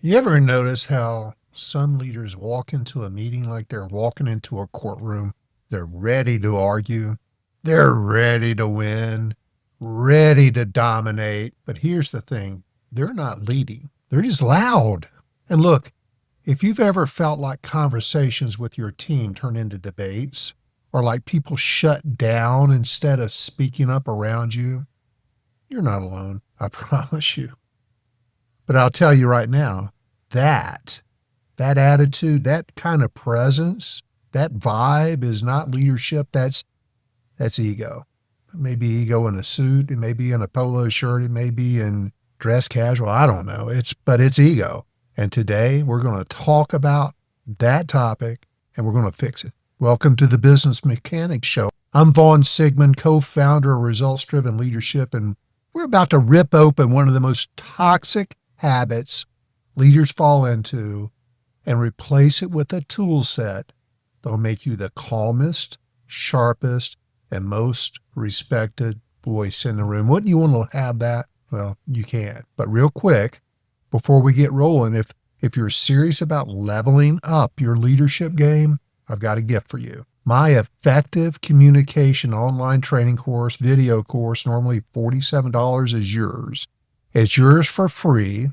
You ever notice how some leaders walk into a meeting like they're walking into a courtroom? They're ready to argue. They're ready to win, ready to dominate. But here's the thing. They're not leading. They're just loud. And look, if you've ever felt like conversations with your team turn into debates, or like people shut down instead of speaking up around you, you're not alone. I promise you. But I'll tell you right now, that attitude, that kind of presence, that vibe is not leadership. That's ego. It may be ego in a suit. It may be in a polo shirt. It may be in dress casual. I don't know. But it's ego. And today we're going to talk about that topic and we're going to fix it. Welcome to the Business Mechanics Show. I'm Vaughn Sigmund, co-founder of Results Driven Leadership, and we're about to rip open one of the most toxic habits leaders fall into and replace it with a tool set that'll make you the calmest, sharpest, and most respected voice in the room. Wouldn't you want to have that? Well, you can. But real quick, before we get rolling, if you're serious about leveling up your leadership game, I've got a gift for you. My effective communication online training course, video course, normally $47 is yours. It's yours for free,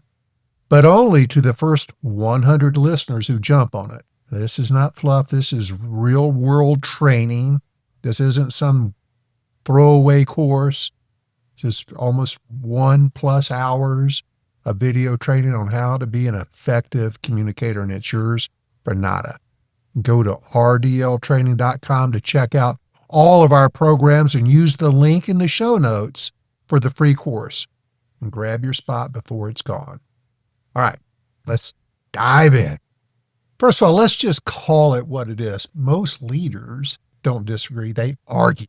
but only to the first 100 listeners who jump on it. This is not fluff. This is real world training. This isn't some throwaway course. Just almost 1+ hours of video training on how to be an effective communicator, and it's yours for nada. Go to rdltraining.com to check out all of our programs and use the link in the show notes for the free course. And grab your spot before it's gone. All right, let's dive in. First of all, let's just call it what it is. Most leaders don't disagree. They argue.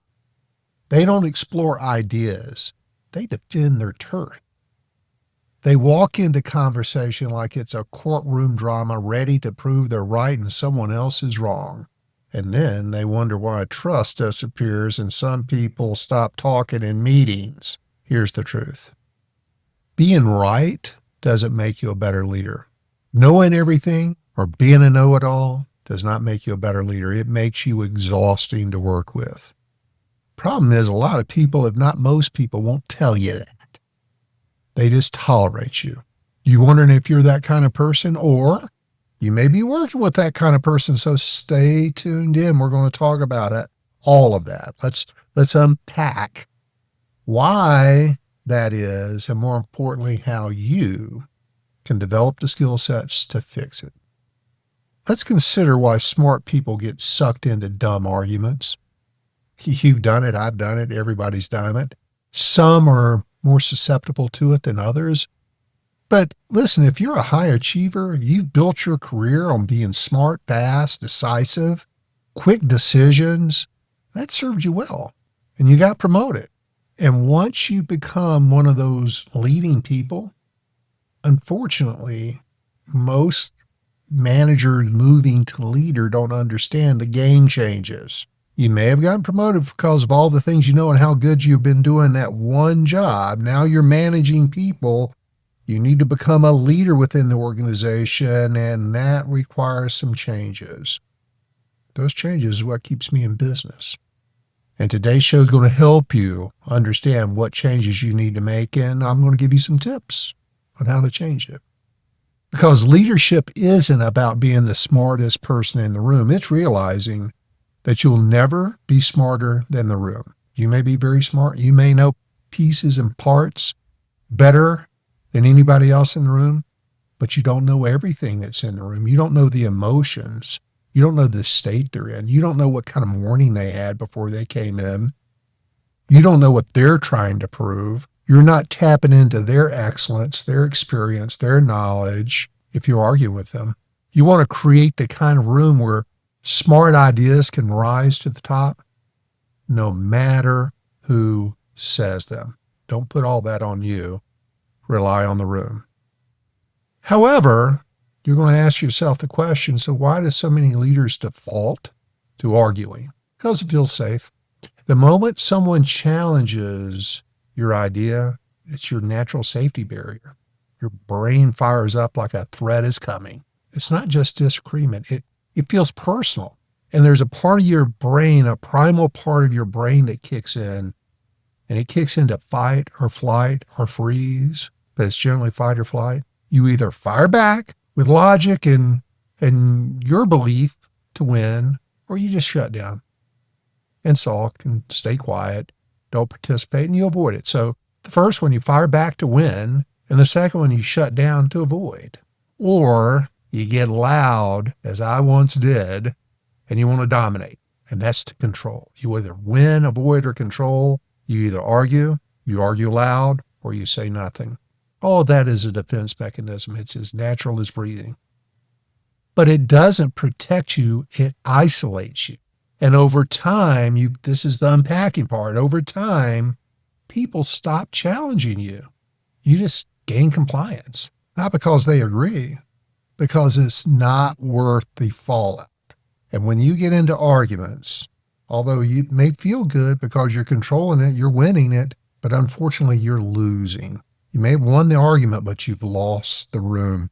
They don't explore ideas. They defend their turf. They walk into conversation like it's a courtroom drama, ready to prove they're right and someone else is wrong. And then they wonder why trust disappears and some people stop talking in meetings. Here's the truth. Being right doesn't make you a better leader. Knowing everything or being a know-it-all does not make you a better leader. It makes you exhausting to work with. Problem is, a lot of people, if not most people, won't tell you that. They just tolerate you. You wondering if you're that kind of person, or you may be working with that kind of person, so stay tuned in. We're going to talk about it, all of that. Let's unpack why that is, and more importantly, how you can develop the skill sets to fix it. Let's consider why smart people get sucked into dumb arguments. You've done it, I've done it, everybody's done it. Some are more susceptible to it than others. But listen, if you're a high achiever, you've built your career on being smart, fast, decisive, quick decisions, that served you well, and you got promoted. And once you become one of those leading people, unfortunately, most managers moving to leader don't understand the game changes. You may have gotten promoted because of all the things you know and how good you've been doing that one job. Now you're managing people. You need to become a leader within the organization, and that requires some changes. Those changes is what keeps me in business. And today's show is going to help you understand what changes you need to make, and I'm going to give you some tips on how to change it. Because leadership isn't about being the smartest person in the room. It's realizing that you'll never be smarter than the room. You may be very smart. You may know pieces and parts better than anybody else in the room, but you don't know everything that's in the room. You don't know the emotions. You don't know the state they're in. You don't know what kind of morning they had before they came in. You don't know what they're trying to prove. You're not tapping into their excellence, their experience, their knowledge if you argue with them. You want to create the kind of room where smart ideas can rise to the top no matter who says them. Don't put all that on you. Rely on the room. However, you're going to ask yourself the question, so why do so many leaders default to arguing? Because it feels safe. The moment someone challenges your idea, it's your natural safety barrier. your brain fires up like a threat is coming. It's not just disagreement. It feels personal. And there's a part of your brain, a primal part of your brain that kicks in, and it kicks into fight or flight or freeze, but it's generally fight or flight. You either fire back with logic and your belief to win, or you just shut down and sulk and stay quiet, don't participate, and you avoid it. So the first one, you fire back to win, and the second one, you shut down to avoid. Or you get loud, as I once did, and you want to dominate, and that's to control. You either win, avoid, or control. You either argue, you argue loud, or you say nothing. All of that is a defense mechanism. It's as natural as breathing. But it doesn't protect you. It isolates you. And over time, this is the unpacking part. Over time, people stop challenging you. You just gain compliance. Not because they agree, because it's not worth the fallout. And when you get into arguments, although you may feel good because you're controlling it, you're winning it, but unfortunately you're losing. You may have won the argument, but you've lost the room.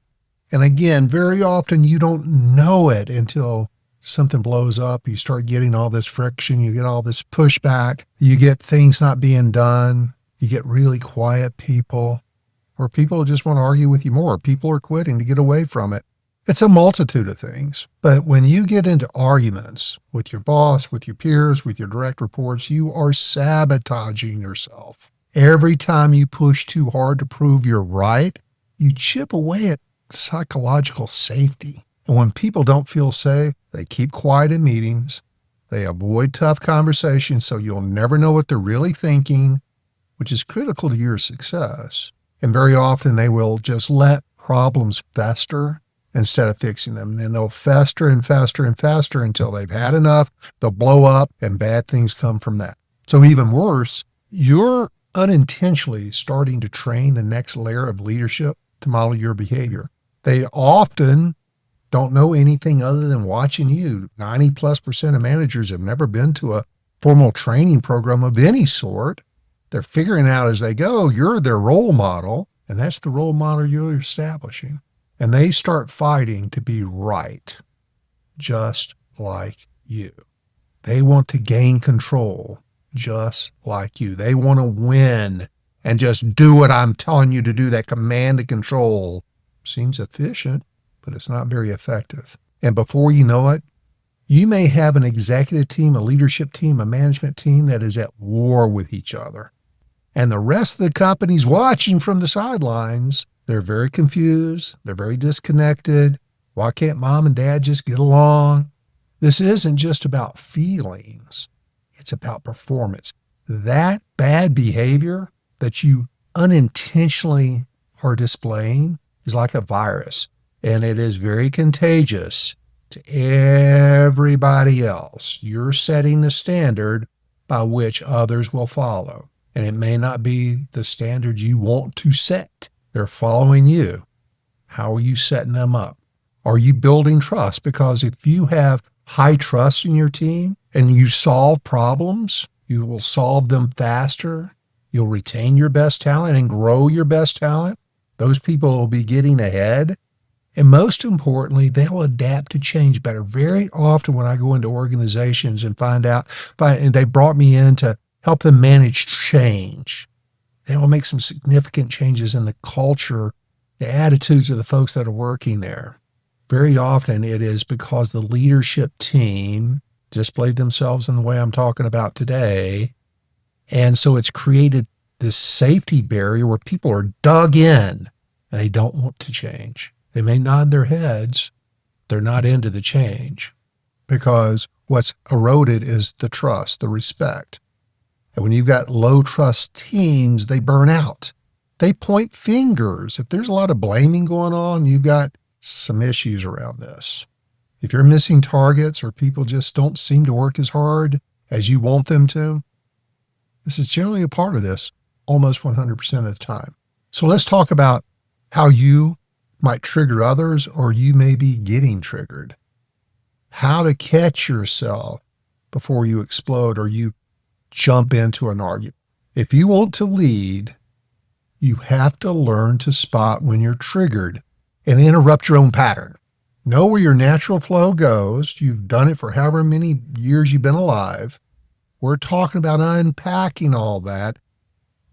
And again, very often you don't know it until something blows up. You start getting all this friction. You get all this pushback. You get things not being done. You get really quiet people, or people just want to argue with you more. People are quitting to get away from it. It's a multitude of things. But when you get into arguments with your boss, with your peers, with your direct reports, you are sabotaging yourself. Every time you push too hard to prove you're right, you chip away at psychological safety. And when people don't feel safe, they keep quiet in meetings. They avoid tough conversations, so you'll never know what they're really thinking, which is critical to your success. And very often they will just let problems fester instead of fixing them. And then they'll fester and fester and fester until they've had enough. They'll blow up, and bad things come from that. So even worse, you're unintentionally starting to train the next layer of leadership to model your behavior. They often don't know anything other than watching you. 90+% of managers have never been to a formal training program of any sort. They're figuring out as they go. You're their role model, and that's the role model you're establishing. And they start fighting to be right, just like you. They want to gain control, just like you. They want to win and just do what I'm telling you to do. That command and control seems efficient, but it's not very effective. And before you know it, you may have an executive team, a leadership team, a management team that is at war with each other. And the rest of the company's watching from the sidelines. They're very confused. They're very disconnected. Why can't mom and dad just get along? This isn't just about feelings. It's about performance. That bad behavior that you unintentionally are displaying is like a virus, and it is very contagious to everybody else. You're setting the standard by which others will follow, and it may not be the standard you want to set. They're following you. How are you setting them up? Are you building trust? Because if you have high trust in your team and you solve problems, you will solve them faster. You'll retain your best talent and grow your best talent. Those people will be getting ahead. And most importantly, they'll adapt to change better. Very often when I go into organizations and and they brought me in to help them manage change, they will make some significant changes in the culture, the attitudes of the folks that are working there. Very often it is because the leadership team displayed themselves in the way I'm talking about today. And so it's created this safety barrier where people are dug in and they don't want to change. They may nod their heads. They're not into the change because what's eroded is the trust, the respect. And when you've got low trust teams, they burn out. They point fingers. If there's a lot of blaming going on, you've got some issues around this. If you're missing targets or people just don't seem to work as hard as you want them to, this is generally a part of this almost 100% of the time. So let's talk about how you might trigger others or you may be getting triggered. How to catch yourself before you explode or you jump into an argument. If you want to lead, You have to learn to spot when you're triggered and interrupt your own pattern. Know where your natural flow goes. You've done it for however many years you've been alive. We're talking about unpacking all that,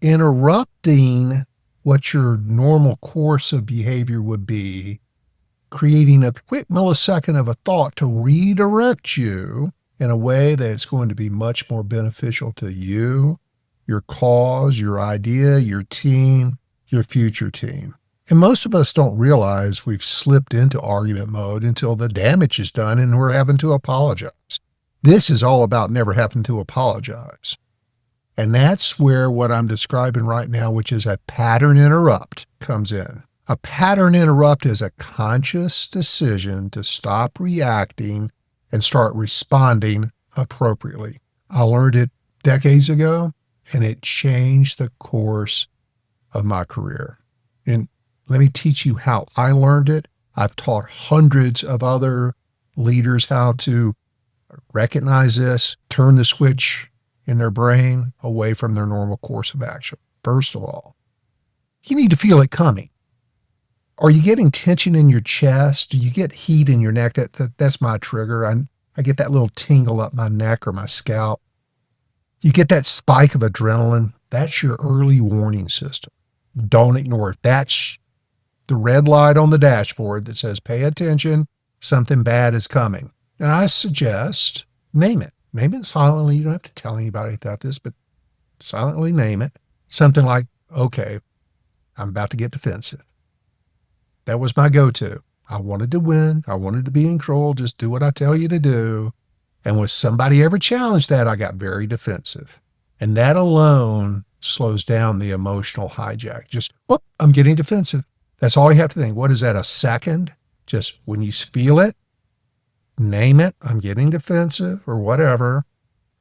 interrupting what your normal course of behavior would be, creating a quick millisecond of a thought to redirect you in a way that's going to be much more beneficial to you, your cause, your idea, your team, your future team. And most of us don't realize we've slipped into argument mode until the damage is done and we're having to apologize. This is all about never having to apologize. And that's where what I'm describing right now, which is a pattern interrupt, comes in. A pattern interrupt is a conscious decision to stop reacting and start responding appropriately. I learned it decades ago, and it changed the course of my career. And let me teach you how I learned it. I've taught hundreds of other leaders how to recognize this, turn the switch in their brain away from their normal course of action. First of all, you need to feel it coming. Are you getting tension in your chest? Do you get heat in your neck? That's my trigger. I get that little tingle up my neck or my scalp. You get that spike of adrenaline. That's your early warning system. Don't ignore it. That's the red light on the dashboard that says, pay attention, something bad is coming. And I suggest name it. Name it silently. You don't have to tell anybody about this, but silently name it. Something like, okay, I'm about to get defensive. That was my go-to. I wanted to win. I wanted to be in control. Just do what I tell you to do. And when somebody ever challenged that, I got very defensive. And that alone slows down the emotional hijack. Just, whoop, I'm getting defensive. That's all you have to think. What is that, a second? Just when you feel it, name it, I'm getting defensive or whatever.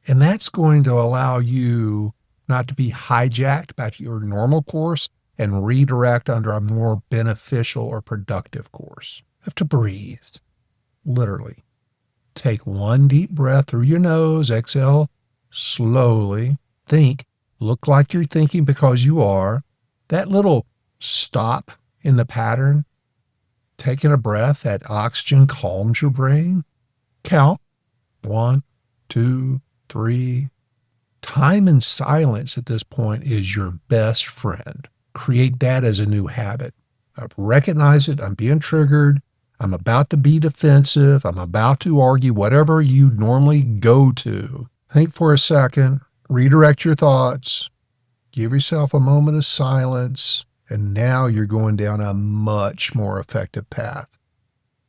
And that's going to allow you not to be hijacked back to your normal course and redirect under a more beneficial or productive course. You have to breathe, literally. Take one deep breath through your nose, exhale slowly, think, look like you're thinking because you are. That little stop in the pattern, taking a breath, that oxygen calms your brain. Count 1, 2, 3. Time and silence at this point is your best friend. Create that as a new habit. Recognize it. I'm being triggered. I'm about to be defensive. I'm about to argue, whatever you normally go to. Think for a second, redirect your thoughts, give yourself a moment of silence, and now you're going down a much more effective path.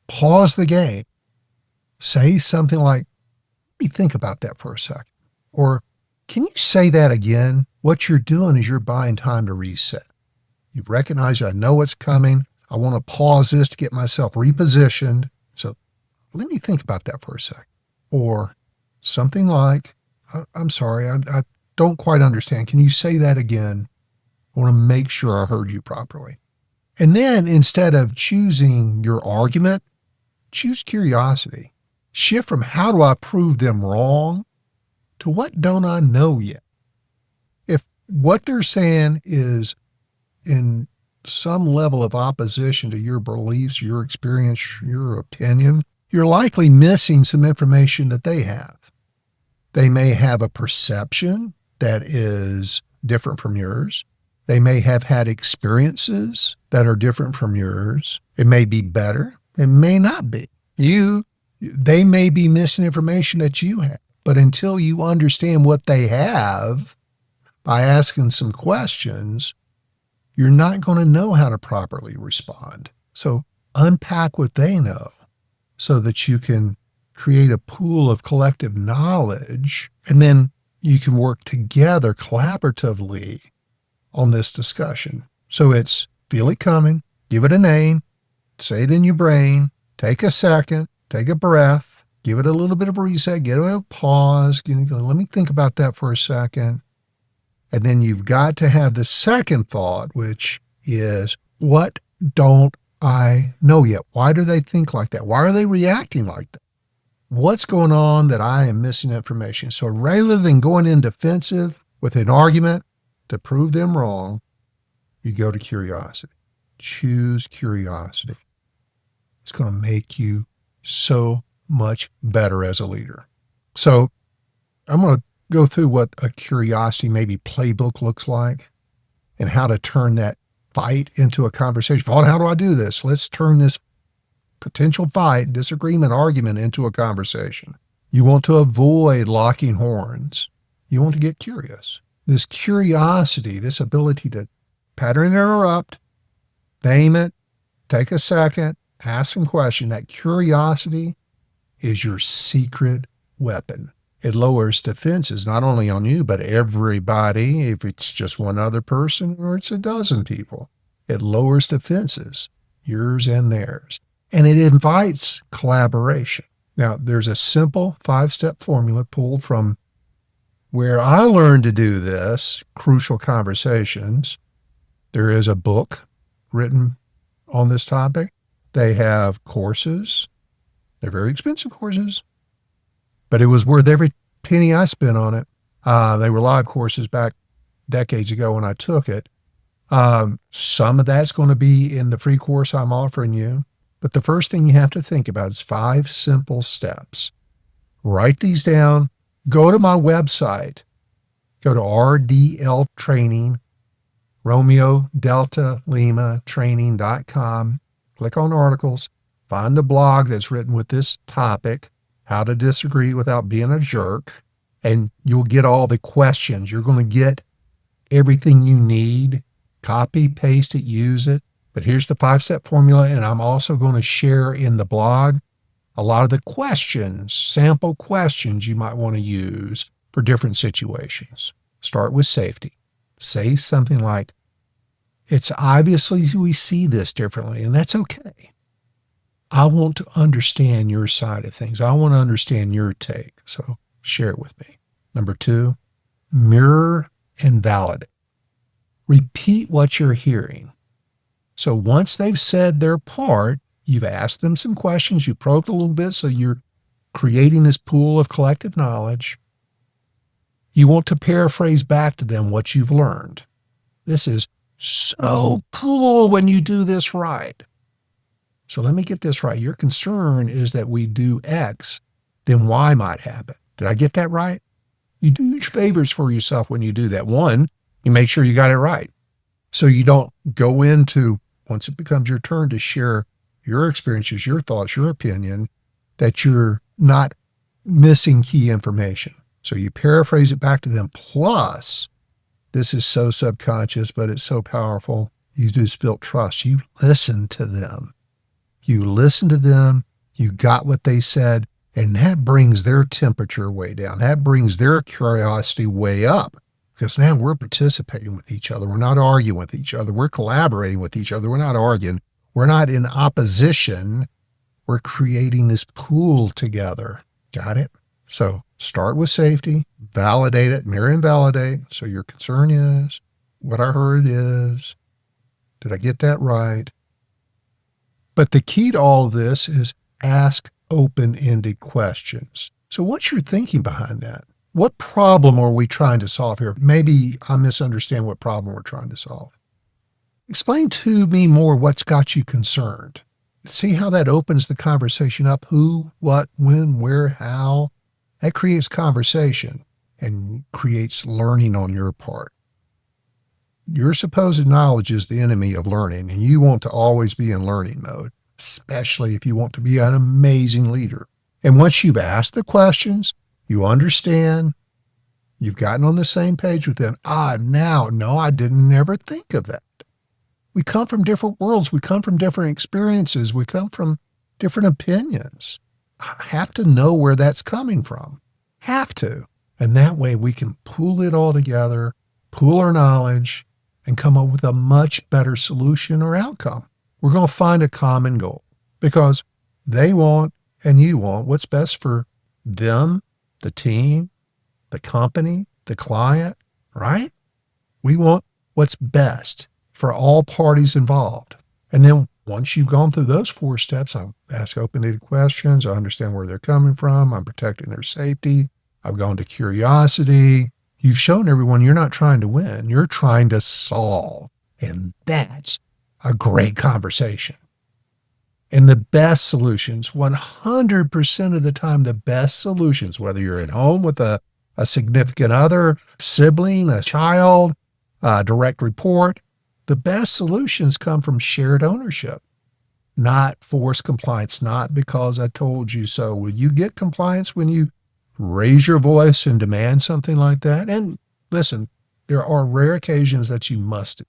Pause the game. Say something like, let me think about that for a second. Or, can you say that again? What you're doing is you're buying time to reset. You recognize, I know what's coming. I want to pause this to get myself repositioned. So let me think about that for a second. Or something like, I'm sorry, I don't quite understand. Can you say that again? I want to make sure I heard you properly. And then instead of choosing your argument, choose curiosity. Shift from how do I prove them wrong to what don't I know yet? If what they're saying is in some level of opposition to your beliefs, your experience, your opinion, you're likely missing some information that they have. They may have a perception that is different from yours. They may have had experiences that are different from yours. It may be better. It may not be. They may be missing information that you have. But until you understand what they have by asking some questions, you're not going to know how to properly respond. So unpack what they know so that you can create a pool of collective knowledge, and then you can work together collaboratively on this discussion. So it's feel it coming, give it a name, say it in your brain, take a second, take a breath, give it a little bit of a reset, get a pause, let me think about that for a second. And then you've got to have the second thought, which is, what don't I know yet? Why do they think like that? Why are they reacting like that? What's going on that I am missing information? So rather than going in defensive with an argument to prove them wrong, You go to curiosity. Choose curiosity. It's going to make you so much better as a leader. So I'm going to go through what a curiosity maybe playbook looks like and how to turn that fight into a conversation. Well, how do I do this? Let's turn this potential fight, disagreement, argument into a conversation. You want to avoid locking horns. You want to get curious. This curiosity, this ability to pattern interrupt, name it, take a second, ask some question. That curiosity is your secret weapon. It lowers defenses, not only on you, but everybody, if it's just one other person or it's a dozen people. It lowers defenses, yours and theirs. And it invites collaboration. Now, there's a simple 5-step formula pulled from where I learned to do this, Crucial Conversations. There is a book written on this topic. They have courses. They're very expensive courses, but it was worth every penny I spent on it. They were live courses back decades ago when I took it. Some of that's going to be in the free course I'm offering you. But the first thing you have to think about is 5 simple steps. Write these down. Go to my website. Go to RDL Training, Romeo Delta Lima Training.com. Click on articles. Find the blog that's written with this topic, how to disagree without being a jerk, and you'll get all the questions. You're going to get everything you need. Copy, paste it, use it. But here's the 5-step formula, and I'm also going to share in the blog a lot of the questions, sample questions you might want to use for different situations. Start with safety. Say something like, it's obviously we see this differently, and that's okay. I want to understand your side of things. I want to understand your take, so share it with me. Number 2, mirror and validate. Repeat what you're hearing. So once they've said their part, you've asked them some questions, you probed a little bit, so you're creating this pool of collective knowledge. You want to paraphrase back to them what you've learned. This is so cool when you do this right. So let me get this right. Your concern is that we do X, then Y might happen. Did I get that right? You do huge favors for yourself when you do that. One, you make sure you got it right. So you don't go into, once it becomes your turn to share your experiences, your thoughts, your opinion, that you're not missing key information. So you paraphrase it back to them. Plus, this is so subconscious, but it's so powerful. You just build trust. You listen to them. You listen to them. You got what they said. And that brings their temperature way down. That brings their curiosity way up. Because now we're participating with each other. We're not arguing with each other. We're collaborating with each other. We're not arguing. We're not in opposition. We're creating this pool together. Got it? So start with safety, validate it, mirror and validate. So your concern is, what I heard is, did I get that right? But the key to all of this is ask open-ended questions. So what's your thinking behind that? What problem are we trying to solve here? Maybe I misunderstand what problem we're trying to solve. Explain to me more what's got you concerned. See how that opens the conversation up? Who, what, when, where, how. That creates conversation and creates learning on your part. Your supposed knowledge is the enemy of learning, and you want to always be in learning mode, especially if you want to be an amazing leader. And once you've asked the questions, you understand, you've gotten on the same page with them. No, I didn't never think of that. We come from different worlds. We come from different experiences. We come from different opinions. I have to know where that's coming from. Have to. And that way we can pool it all together, pool our knowledge, and come up with a much better solution or outcome. We're going to find a common goal because they want and you want what's best for them, the team, the company, the client, right? We want what's best for all parties involved. And then once you've gone through those 4 steps, I ask open-ended questions. I understand where they're coming from. I'm protecting their safety. I've gone to curiosity. You've shown everyone you're not trying to win. You're trying to solve. And that's a great conversation. And the best solutions, 100% of the time, the best solutions, whether you're at home with a significant other, sibling, a child, a direct report, the best solutions come from shared ownership, not forced compliance, not because I told you so. Will you get compliance when you raise your voice and demand something like that? And listen, there are rare occasions that you must.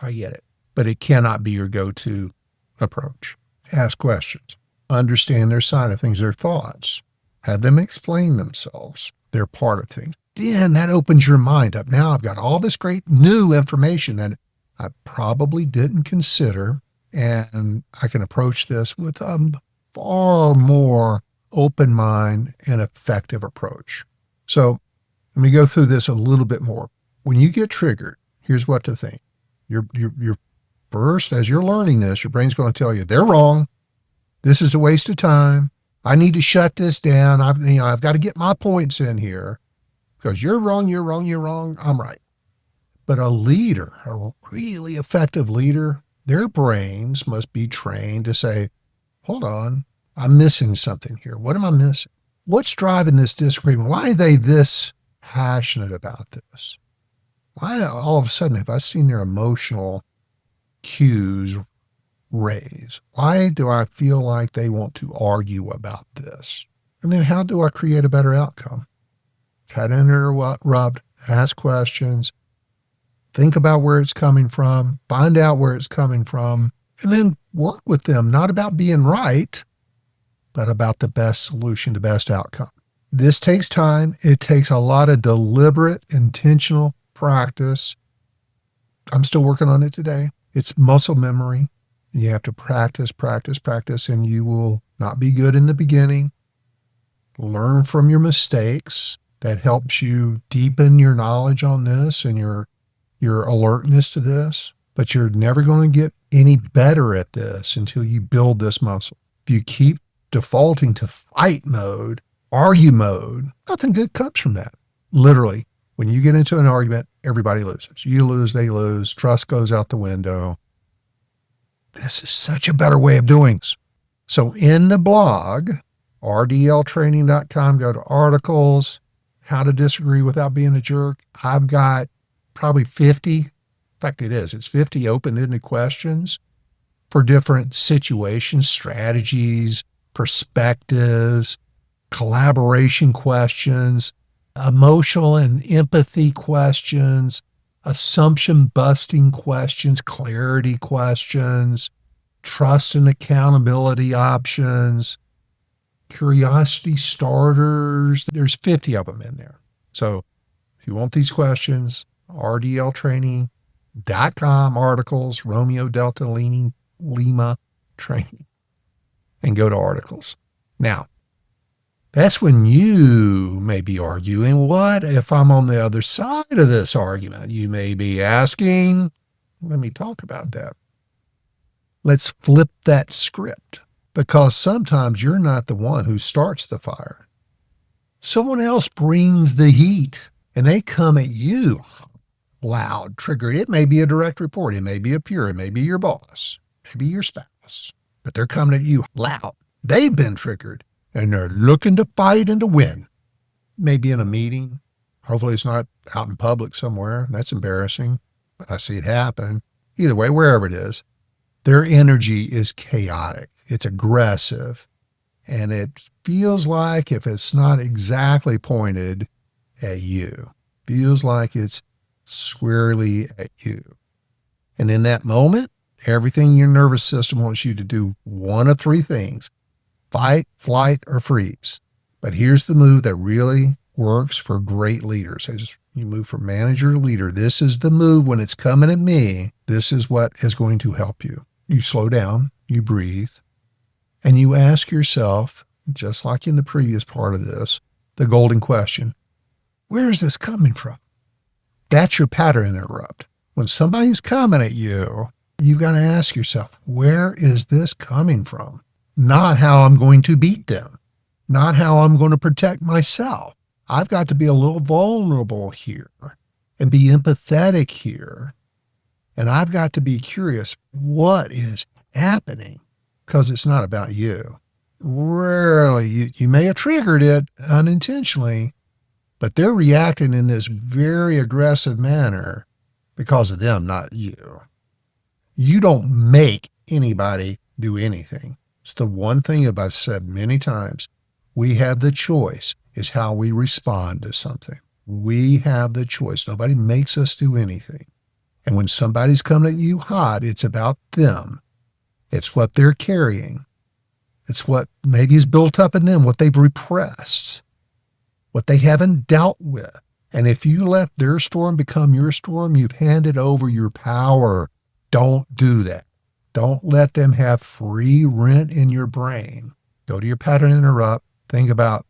I get it. But it cannot be your go-to approach. Ask questions. Understand their side of things, their thoughts. Have them explain themselves. They're part of things. Then that opens your mind up. Now I've got all this great new information that I probably didn't consider, and I can approach this with a far more open mind and effective approach. So let me go through this a little bit more. When you get triggered, here's what to think. You're first, as you're learning this, your brain's going to tell you they're wrong. This is a waste of time. I need to shut this down. I've got to get my points in here because you're wrong. I'm right. But a leader, a really effective leader, their brains must be trained to say, hold on, I'm missing something here. What am I missing? What's driving this disagreement? Why are they this passionate about this? Why all of a sudden have I seen their emotional cues raise? Why do I feel like they want to argue about this? And then how do I create a better outcome? Cut in or rubbed, ask questions, think about where it's coming from, find out where it's coming from, and then work with them, not about being right, but about the best solution, the best outcome. This takes time. It takes a lot of deliberate, intentional practice. I'm still working on it today. It's muscle memory. You have to practice, and you will not be good in the beginning. Learn from your mistakes. That helps you deepen your knowledge on this and your alertness to this. But you're never going to get any better at this until you build this muscle. If you keep defaulting to fight mode, argue mode, nothing good comes from that. Literally, when you get into an argument, everybody loses. You lose, they lose, trust goes out the window. This is such a better way of doing this. So in the blog, rdltraining.com, go to articles, how to disagree without being a jerk. I've got probably 50, in fact it's 50 open-ended questions for different situations, strategies, perspectives, collaboration questions, emotional and empathy questions, assumption busting questions, clarity questions, trust and accountability options, curiosity starters. There's 50 of them in there. So if you want these questions, rdltraining.com, articles, Romeo Delta Lima training, and go to articles. Now, that's when you may be arguing, what if I'm on the other side of this argument? You may be asking, let me talk about that. Let's flip that script, because sometimes you're not the one who starts the fire. Someone else brings the heat, and they come at you loud, triggered. It may be a direct report. It may be a peer. It may be your boss, maybe your spouse, but they're coming at you loud. They've been triggered. And they're looking to fight and to win. Maybe in a meeting. Hopefully it's not out in public somewhere. That's embarrassing, but I see it happen. Either way, wherever it is, their energy is chaotic. It's aggressive. And it feels like, if it's not exactly pointed at you, feels like it's squarely at you. And in that moment, everything your nervous system wants you to do, one of three things: fight, flight, or freeze. But here's the move that really works for great leaders. As you move from manager to leader, this is the move when it's coming at me. This is what is going to help you. You slow down, you breathe, and you ask yourself, just like in the previous part of this, the golden question: where is this coming from? That's your pattern interrupt. When somebody's coming at you, you've got to ask yourself, where is this coming from? Not how I'm going to beat them, not how I'm going to protect myself. I've got to be a little vulnerable here and be empathetic here And I've got to be curious, what is happening? Because it's not about you. Rarely, you may have triggered it unintentionally, but they're reacting in this very aggressive manner because of them, not you. You don't make anybody do anything. It's the one thing I've said many times. We have the choice is how we respond to something. We have the choice. Nobody makes us do anything. And when somebody's coming at you hot, it's about them. It's what they're carrying. It's what maybe is built up in them, what they've repressed, what they haven't dealt with. And if you let their storm become your storm, you've handed over your power. Don't do that. Don't let them have free rent in your brain. Go to your pattern interrupt. Think about,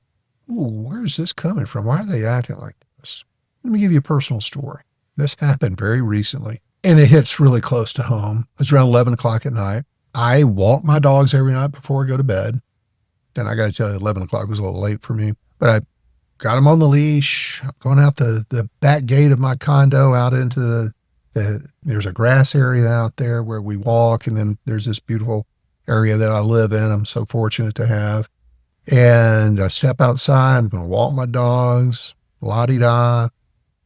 where's this coming from? Why are they acting like this? Let me give you a personal story. This happened very recently, and it hits really close to home. It's around 11 o'clock at night. I walk my dogs every night before I go to bed. Then I got to tell you, 11 o'clock was a little late for me, but I got them on the leash. I'm going out the back gate of my condo out into there's a grass area out there where we walk, and then there's this beautiful area that I live in. I'm so fortunate to have. And I step outside. I'm going to walk my dogs, la-di-da.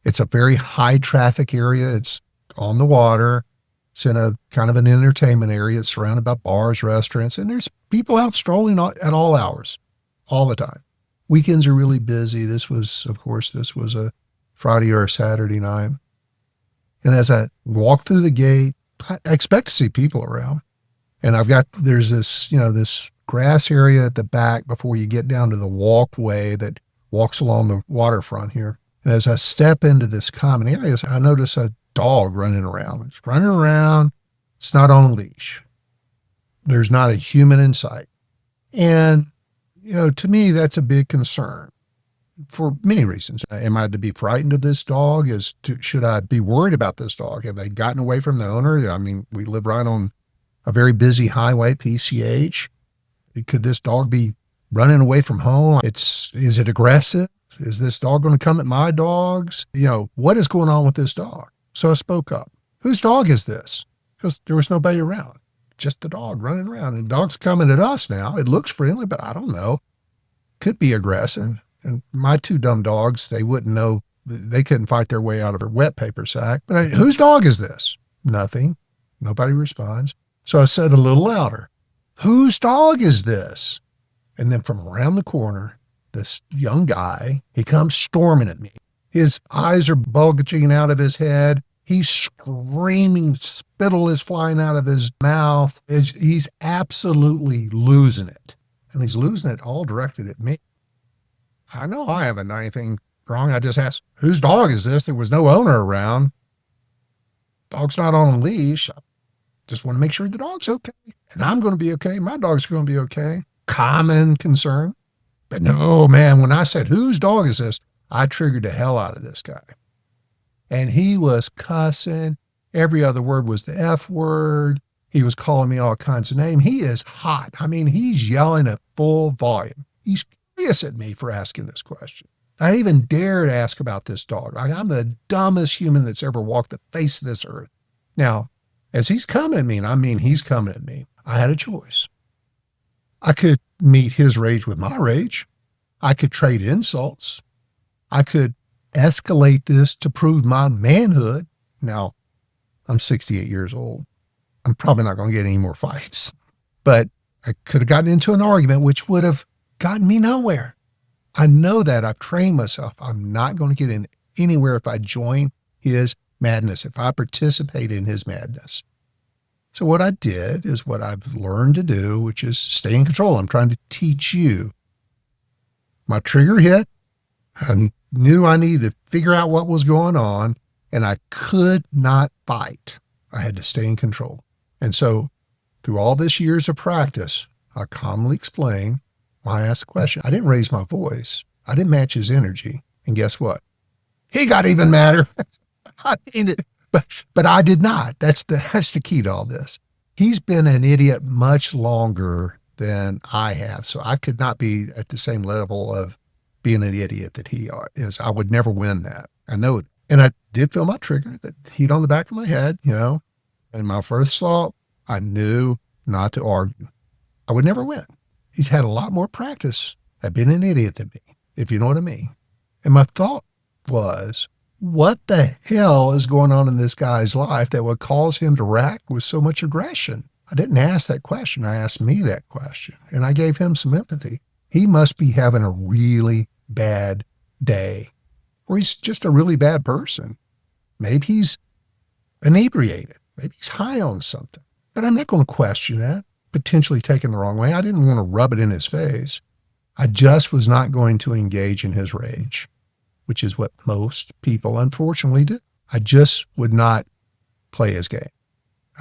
It's a very high traffic area. It's on the water. It's in a kind of an entertainment area. It's surrounded by bars, restaurants, and there's people out strolling at all hours, all the time. Weekends are really busy. This was a Friday or a Saturday night. And as I walk through the gate, I expect to see people around. And there's this grass area at the back before you get down to the walkway that walks along the waterfront here. And as I step into this common area, I notice a dog running around. It's running around. It's not on a leash. There's not a human in sight. And, to me, that's a big concern for many reasons. Am I to be frightened of this dog? Should I be worried about this dog? Have they gotten away from the owner? I mean, we live right on a very busy highway, PCH. Could this dog be running away from home? Is it aggressive? Is this dog going to come at my dogs? What is going on with this dog? So I spoke up. Whose dog is this? Because there was nobody around. Just the dog running around. And the dog's coming at us now. It looks friendly, but I don't know. Could be aggressive. And my two dumb dogs, they wouldn't know. They couldn't fight their way out of a wet paper sack. But whose dog is this? Nothing. Nobody responds. So I said a little louder, whose dog is this? And then from around the corner, this young guy, he comes storming at me. His eyes are bulging out of his head. He's screaming, spittle is flying out of his mouth. He's absolutely losing it. And he's losing it all directed at me. I know I haven't done anything wrong. I just asked, whose dog is this? There was no owner around. Dog's not on a leash. I just want to make sure the dog's okay. And I'm going to be okay. My dog's going to be okay. Common concern. But no, man, when I said, whose dog is this? I triggered the hell out of this guy. And he was cussing. Every other word was the F word. He was calling me all kinds of names. He is hot. I mean, he's yelling at full volume. He's furious at me for asking this question. I even dared ask about this dog. I'm the dumbest human that's ever walked the face of this earth. Now, as he's coming at me, and I mean he's coming at me, I had a choice. I could meet his rage with my rage. I could trade insults. I could escalate this to prove my manhood. Now, I'm 68 years old. I'm probably not going to get any more fights. But I could have gotten into an argument which would have gotten me nowhere. I know that. I've trained myself. I'm not going to get in anywhere if I join his madness, if I participate in his madness. So what I did is what I've learned to do, which is stay in control. I'm trying to teach you. My trigger hit. I knew I needed to figure out what was going on, and I could not fight. I had to stay in control. And so through all this years of practice, I calmly explained why I asked the question. I didn't raise my voice. I didn't match his energy. And guess what? He got even madder. But I did not. That's the key to all this. He's been an idiot much longer than I have. So I could not be at the same level of being an idiot that he is. I would never win that. I know it. And I did feel my trigger, that heat on the back of my head, And my first thought, I knew not to argue. I would never win. He's had a lot more practice at being an idiot than me, if you know what I mean. And my thought was, what the hell is going on in this guy's life that would cause him to react with so much aggression? I didn't ask that question. I asked me that question, and I gave him some empathy. He must be having a really bad day, or he's just a really bad person. Maybe he's inebriated. Maybe he's high on something. But I'm not going to question that, potentially taken the wrong way. I didn't want to rub it in his face. I just was not going to engage in his rage, which is what most people unfortunately do. I just would not play his game.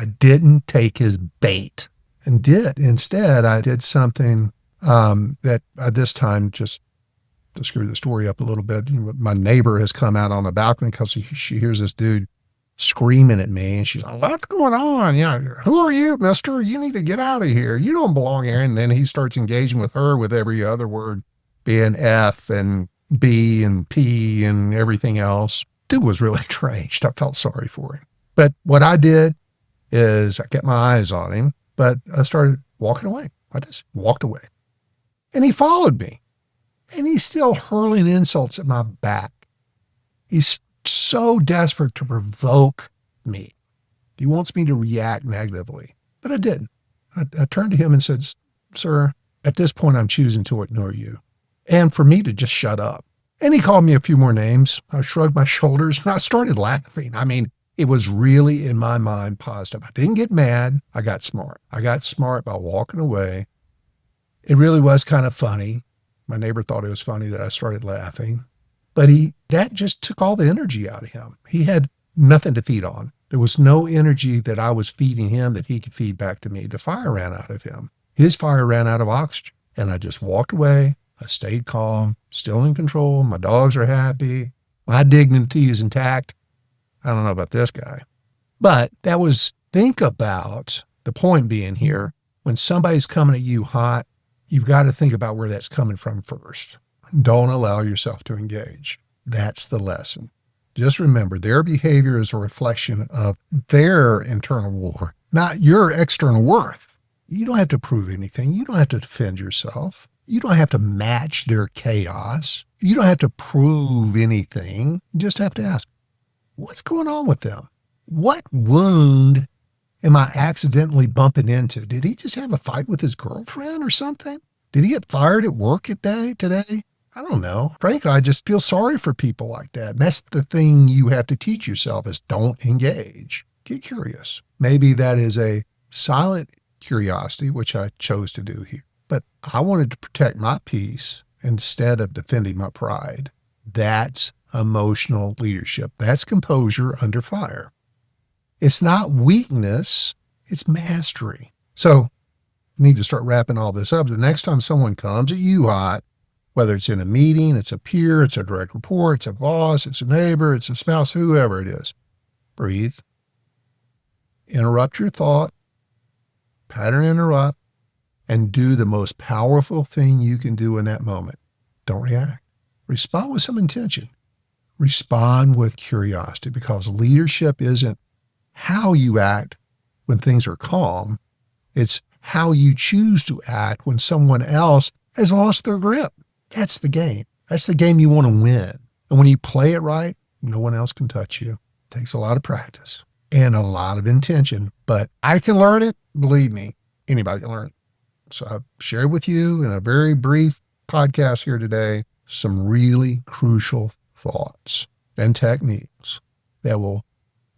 I didn't take his bait and did. Instead, I did something that at this time, just to screw the story up a little bit, my neighbor has come out on the balcony because she hears this dude screaming at me, and she's like, what's going on? Yeah, who are you, mister? You need to get out of here. You don't belong here. And then he starts engaging with her with every other word being F and B and P and everything else. Dude was really deranged. I felt sorry for him. But what I did is I kept my eyes on him, but I started walking away. I just walked away. And he followed me. And he's still hurling insults at my back. He's so desperate to provoke me. He wants me to react negatively. But I didn't. I turned to him and said, sir, at this point I'm choosing to ignore you. And for me to just shut up. And he called me a few more names. I shrugged my shoulders and I started laughing. I mean, it was really, in my mind, positive. I didn't get mad. I got smart. I got smart by walking away. It really was kind of funny. My neighbor thought it was funny that I started laughing. But that just took all the energy out of him. He had nothing to feed on. There was no energy that I was feeding him that he could feed back to me. The fire ran out of him. His fire ran out of oxygen. And I just walked away. I stayed calm, still in control. My dogs are happy. My dignity is intact. I don't know about this guy. But think about the point being here, when somebody's coming at you hot, you've got to think about where that's coming from first. Don't allow yourself to engage. That's the lesson. Just remember, their behavior is a reflection of their internal war, not your external worth. You don't have to prove anything. You don't have to defend yourself. You don't have to match their chaos. You don't have to prove anything. You just have to ask, what's going on with them? What wound am I accidentally bumping into? Did he just have a fight with his girlfriend or something? Did he get fired at work today? I don't know. Frankly, I just feel sorry for people like that. And that's the thing you have to teach yourself is don't engage. Get curious. Maybe that is a silent curiosity, which I chose to do here. But I wanted to protect my peace instead of defending my pride. That's emotional leadership. That's composure under fire. It's not weakness, it's mastery. So I need to start wrapping all this up. The next time someone comes at you hot, whether it's in a meeting, it's a peer, it's a direct report, it's a boss, it's a neighbor, it's a spouse, whoever it is, breathe. Interrupt your thought, pattern interrupt, and do the most powerful thing you can do in that moment. Don't react. Respond with some intention. Respond with curiosity, because leadership isn't how you act when things are calm. It's how you choose to act when someone else has lost their grip. That's the game. That's the game you want to win. And when you play it right, no one else can touch you. It takes a lot of practice and a lot of intention, but I can learn it. Believe me, anybody can learn it. So I've shared with you in a very brief podcast here today some really crucial thoughts and techniques that will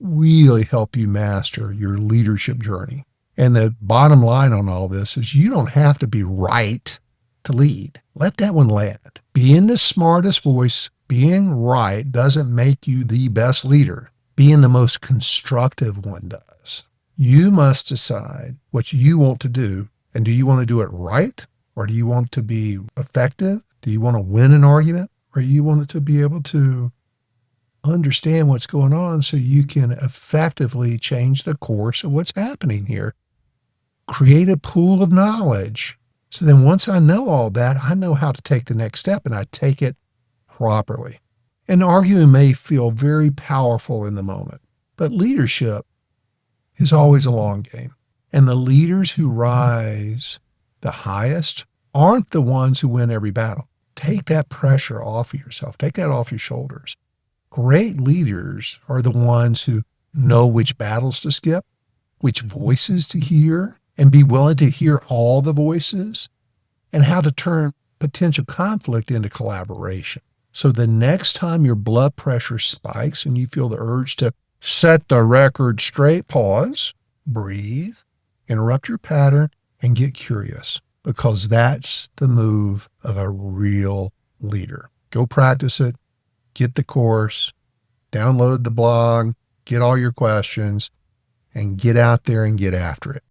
really help you master your leadership journey. And the bottom line on all this is you don't have to be right to lead. Let that one land. Being the smartest voice, being right doesn't make you the best leader. Being the most constructive one does. You must decide what you want to do. And do you want to do it right? Or do you want to be effective? Do you want to win an argument? Or do you want to be able to understand what's going on so you can effectively change the course of what's happening here? Create a pool of knowledge. So then once I know all that, I know how to take the next step, and I take it properly. And arguing may feel very powerful in the moment, but leadership is always a long game. And the leaders who rise the highest aren't the ones who win every battle. Take that pressure off of yourself. Take that off your shoulders. Great leaders are the ones who know which battles to skip, which voices to hear, and be willing to hear all the voices, and how to turn potential conflict into collaboration. So the next time your blood pressure spikes and you feel the urge to set the record straight, pause, breathe, interrupt your pattern, and get curious, because that's the move of a real leader. Go practice it, get the course, download the blog, get all your questions, and get out there and get after it.